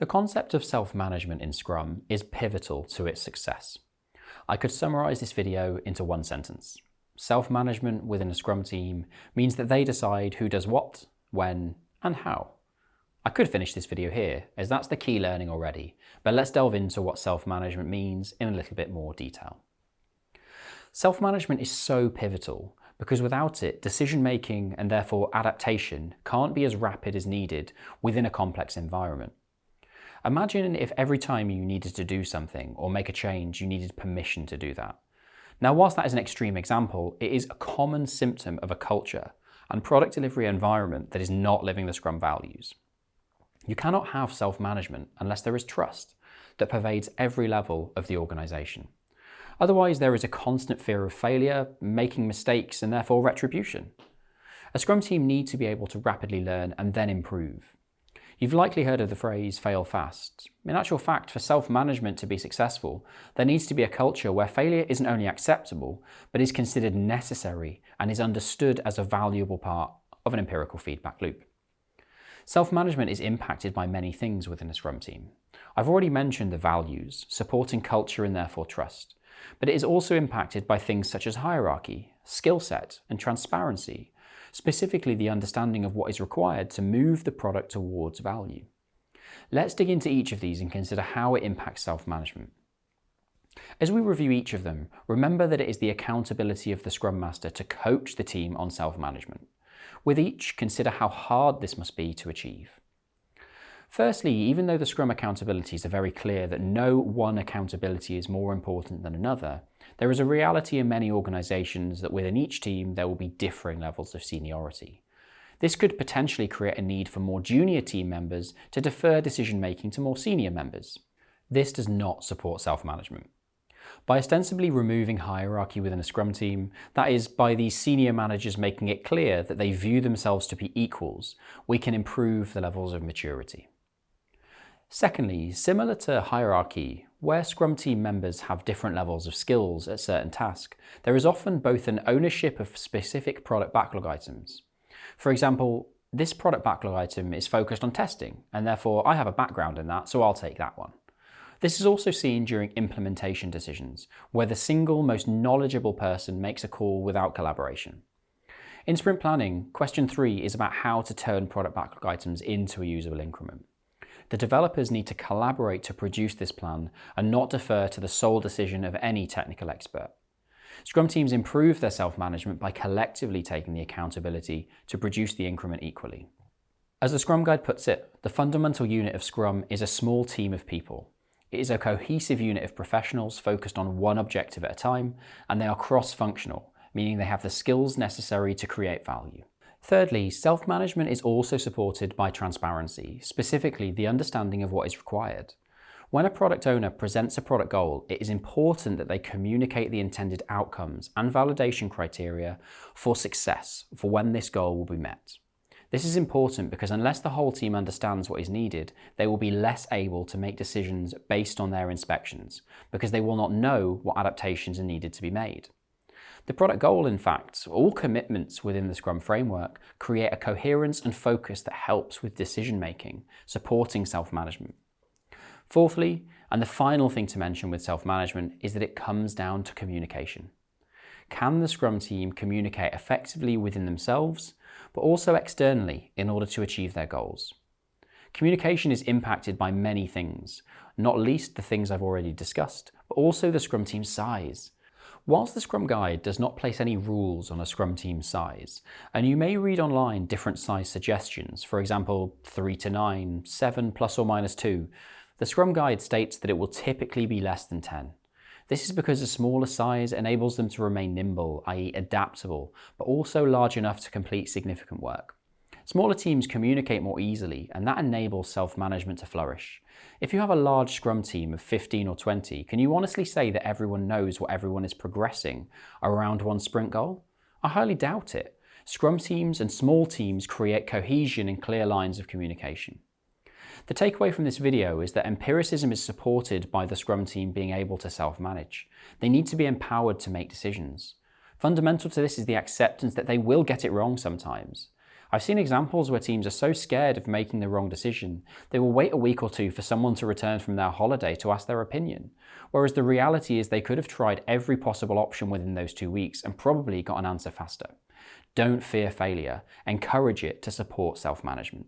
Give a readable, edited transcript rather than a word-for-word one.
The concept of self-management in Scrum is pivotal to its success. I could summarize this video into one sentence. Self-management within a Scrum team means that they decide who does what, when, and how. I could finish this video here, as that's the key learning already, but let's delve into what self-management means in a little bit more detail. Self-management is so pivotal because without it, decision-making and therefore adaptation can't be as rapid as needed within a complex environment. Imagine if every time you needed to do something or make a change, you needed permission to do that. Now, whilst that is an extreme example, it is a common symptom of a culture and product delivery environment that is not living the Scrum values. You cannot have self-management unless there is trust that pervades every level of the organisation. Otherwise, there is a constant fear of failure, making mistakes, and therefore retribution. A Scrum team needs to be able to rapidly learn and then improve. You've likely heard of the phrase fail fast. In actual fact, for self-management to be successful, there needs to be a culture where failure isn't only acceptable, but is considered necessary and is understood as a valuable part of an empirical feedback loop. Self-management is impacted by many things within a Scrum team. I've already mentioned the values, supporting culture and therefore trust, but it is also impacted by things such as hierarchy, skill set, and transparency, specifically the understanding of what is required to move the product towards value. Let's dig into each of these and consider how it impacts self-management. As we review each of them, remember that it is the accountability of the Scrum Master to coach the team on self-management. With each, consider how hard this must be to achieve. Firstly, even though the Scrum accountabilities are very clear that no one accountability is more important than another, there is a reality in many organisations that within each team there will be differing levels of seniority. This could potentially create a need for more junior team members to defer decision-making to more senior members. This does not support self-management. By ostensibly removing hierarchy within a Scrum team, that is, by these senior managers making it clear that they view themselves to be equals, we can improve the levels of maturity. Secondly, similar to hierarchy, where Scrum team members have different levels of skills at certain tasks, there is often both an ownership of specific product backlog items. For example, this product backlog item is focused on testing, and therefore I have a background in that, so I'll take that one. This is also seen during implementation decisions, where the single most knowledgeable person makes a call without collaboration. In sprint planning, question 3 is about how to turn product backlog items into a usable increment. The developers need to collaborate to produce this plan and not defer to the sole decision of any technical expert. Scrum teams improve their self-management by collectively taking the accountability to produce the increment equally. As the Scrum Guide puts it, the fundamental unit of Scrum is a small team of people. It is a cohesive unit of professionals focused on one objective at a time, and they are cross-functional, meaning they have the skills necessary to create value. Thirdly, self-management is also supported by transparency, specifically the understanding of what is required. When a product owner presents a product goal, it is important that they communicate the intended outcomes and validation criteria for success for when this goal will be met. This is important because unless the whole team understands what is needed, they will be less able to make decisions based on their inspections, because they will not know what adaptations are needed to be made. The product goal, in fact, all commitments within the Scrum framework create a coherence and focus that helps with decision-making, supporting self-management. Fourthly, and the final thing to mention with self-management, is that it comes down to communication. Can the Scrum team communicate effectively within themselves, but also externally in order to achieve their goals? Communication is impacted by many things, not least the things I've already discussed, but also the Scrum team's size. Whilst the Scrum Guide does not place any rules on a Scrum team size, and you may read online different size suggestions, for example 3 to 9, 7 plus or minus 2, the Scrum Guide states that it will typically be less than 10. This is because a smaller size enables them to remain nimble, i.e. adaptable, but also large enough to complete significant work. Smaller teams communicate more easily, and that enables self-management to flourish. If you have a large Scrum team of 15 or 20, can you honestly say that everyone knows what everyone is progressing around one sprint goal? I highly doubt it. Scrum teams and small teams create cohesion and clear lines of communication. The takeaway from this video is that empiricism is supported by the Scrum team being able to self-manage. They need to be empowered to make decisions. Fundamental to this is the acceptance that they will get it wrong sometimes. I've seen examples where teams are so scared of making the wrong decision, they will wait a week or two for someone to return from their holiday to ask their opinion, whereas the reality is they could have tried every possible option within those 2 weeks and probably got an answer faster. Don't fear failure, encourage it to support self-management.